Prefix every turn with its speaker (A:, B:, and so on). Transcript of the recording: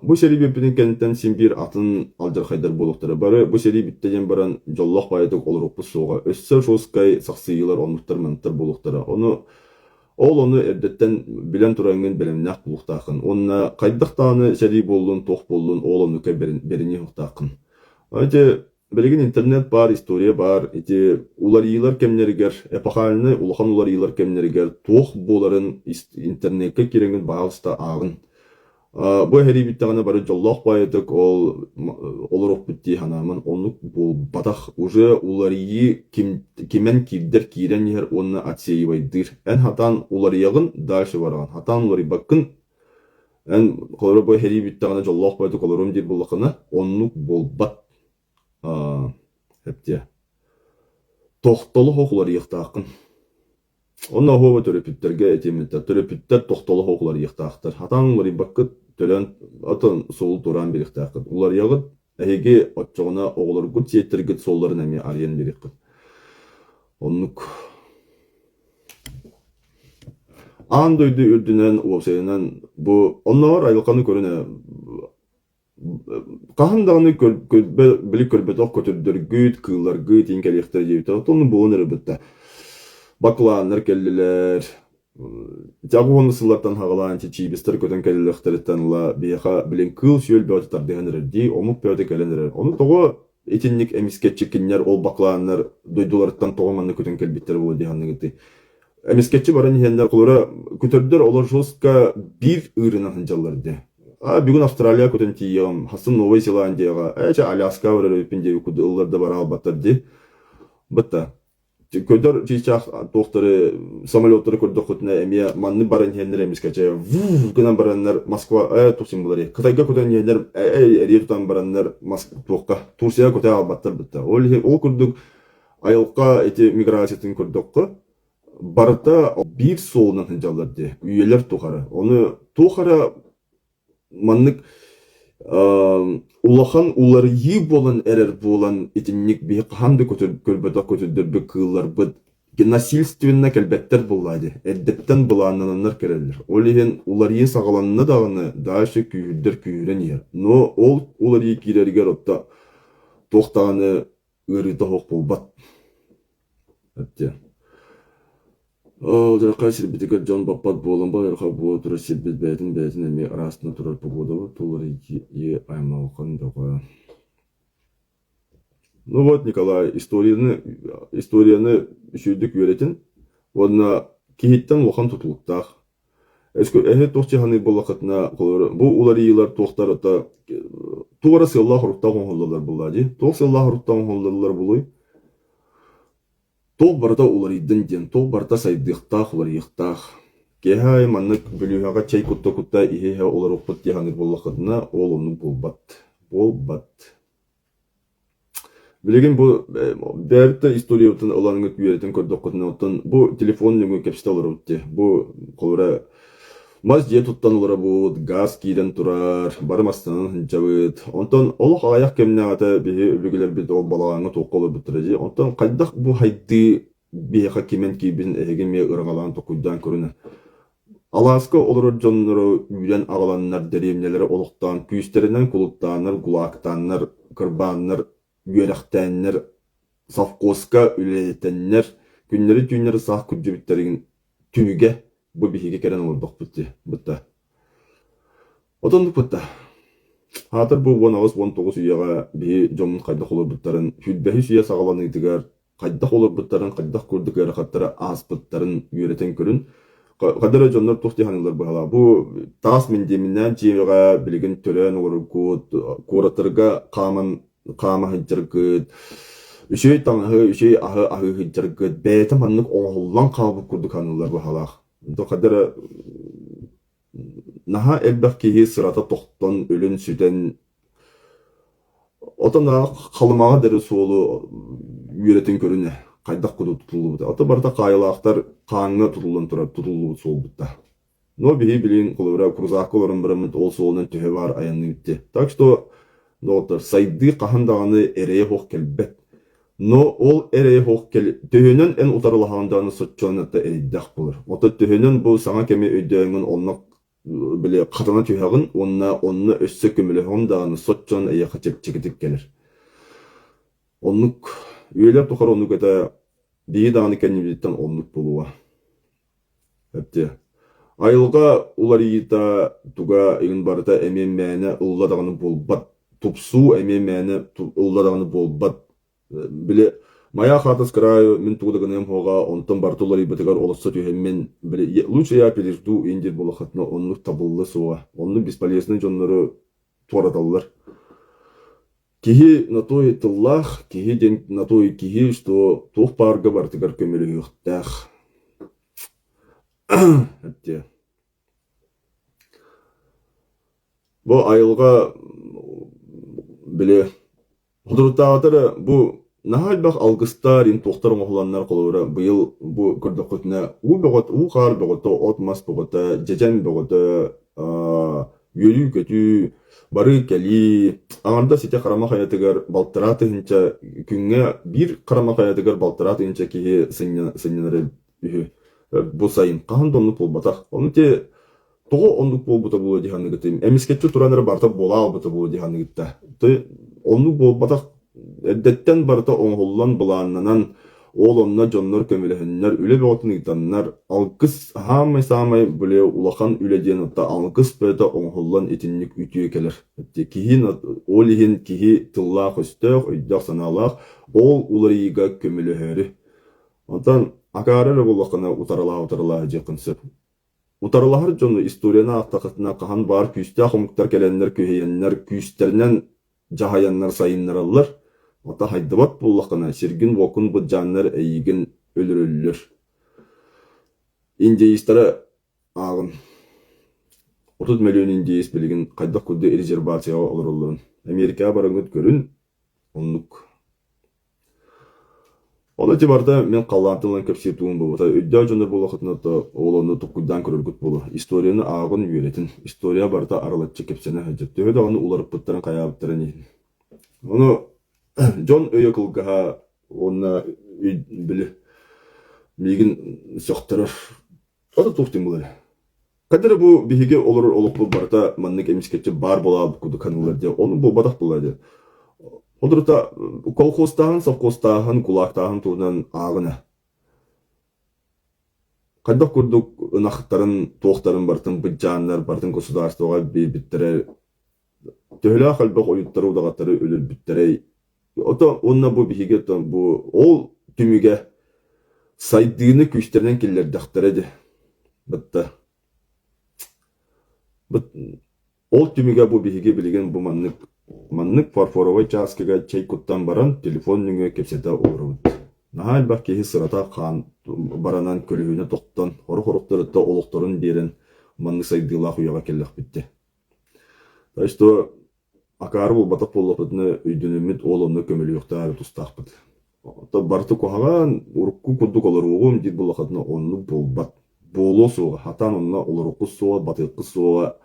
A: bu seri birbirinin kendinden simbir atın alcar haydar boluqtara bары bu seri bittegen baran jolloq baydık oluruk bu soğa. Össör şoskay saksıyılar olmuştar manıttar boluqtara. Onu erdetten bilen turangın bilemnaq buluqtaqın. Onna qaydaq tağını seri bollun, toq bollun, onu berini huqtaqın. Ayrıca belirgin internet bar, historia bar, ular yıllar kemleriger, epahalini ulahan ular yıllar kemleriger, toq boların internetke kirengin bağısta ağın. Bu heri bittağına bari jolloq baydık, oluruk bitti hanamın, onluk bol badaq, уже ularıyı kimen kirder kiren yer onna atseyi baydır. En hatan ularıyağın daşı varağın. Hatan uları bakın, en kolora bu heri bittağına jolloq baydık olurum dir bulaqına, onluk bol bat. Hep diye. Toxtolu hoqları yıqtaqın. Onna hova törepütterge etemette. Törepütter toxtolu hoqları yıqtaqtır. Hatanları bakıt tölen atan sol duran bir yıqtaqın. Ular yağıt әйге отчоғына оғылар күт сетіргіт солларын әме ариян берекқін. Оннық ан дөйді үрдінен уапсайынан бұ оннағар айлықаны көріне қағындағыны білік көрбет оқ көтірдір гүйт, кылар гүйт, енкелектер жейті. Оның бұғын әрбітті. Бақыланыр келділер. Жағы онысылардан хағалан чибістер көтен келеліктеріттен ұла бейқа білін кыл сүйел бәуді дегенерді, омық бәуді келенерді. Оны тоғы етінник әміскетчікінер, ол бақыланыр, дойдуларыттан тоғыманны көтен келбеттер болу дегенні кетті. Әміскетчі барын ехендер құлыры көтердер олар жолсқа бір үйрінен хынжаларды. Бүгін Австралия көтен тейім, хасын Новой Зеландияға, Аляска өрі өпіндегі күді ұлларды бара албаттарды. Бұтта. Көдер чейчақ тоқтары самолеттары көрдік құтына әмия манны барын хендер әміскәче гынан бараннар Москва тоқсын бұлары. Қытайға көтен хендер әрі тұтан бараннар тоққа Турсия көте албаттар бұтта. Ол көрдік айылқа әте миграциятын көрдік қы барыта бір солынан хынжаларды, үйелер тоқары. Оны тоқары маннык улахан улары ей болан әрер болан етіннік бей қамды көрбета көтірдір бі кылар бұд насильственна кәлбеттер болады. Әддеттен бұланынанар керелер. Олеген улар ей сағаланына дағыны дашы күйірдер күйірен ер. Но ол улар ей кейлергер отта тоқтағаны үріті хоқ болбат. Әтте. Жарқа сербетігер жон баппат болын ба, ярқа бұға тұры сербет бәйтін әме арасына тұрар погода ба, толар е аймауқан доға. Ну вот, Николай, историяны үшүйдік өретін, одына кейттен оған тұтылықтақ. Әхет тоқчы ханы болақытына қолары, бұл олар ейлар тоқтар ұта, туғара сылла ғұрықтақ оңғылылар болады. Тоқ сылла ғұрықтақ оңғылылар болуй. Тоқ барда олар едін ден, тоқ барда сайдықтақ, олар еқтақ. Кехай маннық бүліғаға чай күтті ихеге олар оқпыт дегенір болақытына, ол оның болбат. Білеген бұл бәрітті история өтін оларыңы күйеретін көрді оқытына өтін, бұл телефон нүңі кәпсті олар өтті. Бұл қолыра маз же тұттан олар бұд, газ кейден тұрар, барымастанын жабыд. Онтан олық аяқ кеміне ата бейі үлігілер біт ол балағаңы тоққа олар бұттырады. Онтан қайдақ бұл хайды бейіға кемен кейбін әйген ме ұрғалағын тоқуйдан көріні. Аласка олар жонлары үйден ағаланнар дәремнелері олықтан, күйістерінен құлыптаныр, гулақтаныр, кырбаныр, үйерақтаныр, савқосқа үлетеннер, күннері сақ күрджебіттерін түйге bu bihiga keren olurduq bitti. Otonduk bitti. Hatır bu 19 üyaga bihi jomun qaydaq olur bittарын, hüdbehi üye sağalanı itigar, qaydaq olur bittарын, qaydaq gördük eraxattara az bittарын üyereten körün. Qadara jonlar toxti hanılar bahala. Bu tas mindeminden civiga bilgin tölen olur koratırga qama hıncırgıd, üçey tanğı, üçey ahı hıncırgıd, beytem hanlık oğullan qabı kurduk hanılar bahala. Doqadara naha elbaqkihi sırata toxtun ölün süden otana qalmağa deri soğulu üyretin körüne qaydaq kudu tutuldu. Ota barda qayılaqtar qanına tutuldu soğul bitti. No bihi bilin qolura kurzaqların birimit ol soğulun tühe var ayanını bitti. Tak što notar saydı qahandağını ereye hoq kelbet. No ol ereye hoq kel tühünün en utarılağındağını sotçanıqta eriddaq bulur. Ota tühünün bu sana kemi öydüğünün onlaq біле қатана түйағын, онна өссі көміліғын дағаны сотчан әйеқа чекетік келір. Оннук, үйлеп тұқар оннук әті дейі дағаны кәнемдеттен оннук болуға. Әпте. Айылға улар иіта туға егін барыта әмен мәні ұлладағаны болбат. Тупсу әмен мәні ұлладағаны болбат. Біле, мая хатас краю, мен туғдағын әм хоға, онтан барты улар ибатығар олысса түйхеммен, біле, лучше я пережду индер болақатына оннук табылы суға. Онны бесполезны жонлары туараталылар. Кихи на той тыллах, кихи ден на той кихи, что тух парга бартығар көмелі юқтақ. Әтте. Бұл айылға біле құдырыттағатыры бұл нағал бақ алғыстар ен тоқтар оңғыланнар қолуыра бұйыл бұл күрді құтына у қар бұғыты, отмас бұғыты, жежен бұғыты, үйелі көті, бары кәлі, аңарда сете қарама қаятығар балтыраты хінча, күнге бір қарама қаятығар балтыраты хінча кейі сыннары үйі. Бұл сайын қаған донлық бол батақ. Оны те тоғы ондық бол бұта болу дегенді күттім. Әмескетчі тұраныры барта бола бұта болу дегенді күтті. Ондық бол батақ әддеттен барта оңғылан бұланынан ол онына жонлар көмеліхінлер үлі бәғытын ұйтанлар алғыз хамай-самай біле улақан үледен ұтта алғыз бәді оңғылан етінлік үтіе келер. Кейін ол еген кейі тыллақ өстіқ, өйдақ саналақ, ол уларыйға көмеліхері. Онтан Акарары болақына утарыла жекінсіп. Утарылағыр жоны историяна ақтақытына қаған бар күйісті ақымықтар кәленлер көйенлер күйістерінен жағаянлар сайынлар алылар. Ота хайдыбат болақына сергін оқын бұд жанлар әйігін өлір. Индейістері ағын. 30 миллион индейіс білігін қайдақ күрді резервацияға олар оларын. Америка барыңыз көрін, онлық. Оны тебарда мен қалантылан көпсетуын бұл. Өйдә жондар болақытына оланы тұққыдан көрілгіт болу. Историяны ағын үйелетін. История барда аралатчы кепсені әжет. Төйді оны оларып бұттарын қаябыттарын ейін. Оны жон өйе қылғаға оны білі мейгін соқтырыр. Ода тұқтың бұл әлі. Қадыры бұл бейге олар олық бұл барда маннық емескетчі бар бола бұқыды қаныларды. Оны бұл бадақ болады. Одырта колхозтағын, совхозтағын, кулақтағын туынан ағыны. Қайдақ көрдік ұнақыттарын, тоқтарын бартын, бұджанлар, бартын государствоға бейбіттірі. Төхілі қалбақ ойыттары ұдағаттары өлір біттірі. Ота онына бұл бейге ол түміге сайдығыны күштерінен келер дақтыр еді. Бұтты. Ол түміге бұл бейге білеген бұл маннык фарфоровой часкега чай куттан баран телефон нүңе кепсета орут. Нахал бақ кейі сырата қан баранан көлігіне тоқтан, хору-хоруқтырытта олықтырын берін манны сайдыла құяға келлақ бітті. Тайшто акары бұл батақ болық бұтыны үйдінімет олымны көмілі yoqta тұстақ бұд. Барты қоғаған ұрыққу күрдік олар оғым дед бұл ақытына онны болбат. Болу соға, хатан онына олар оқы соға, батыққы соға,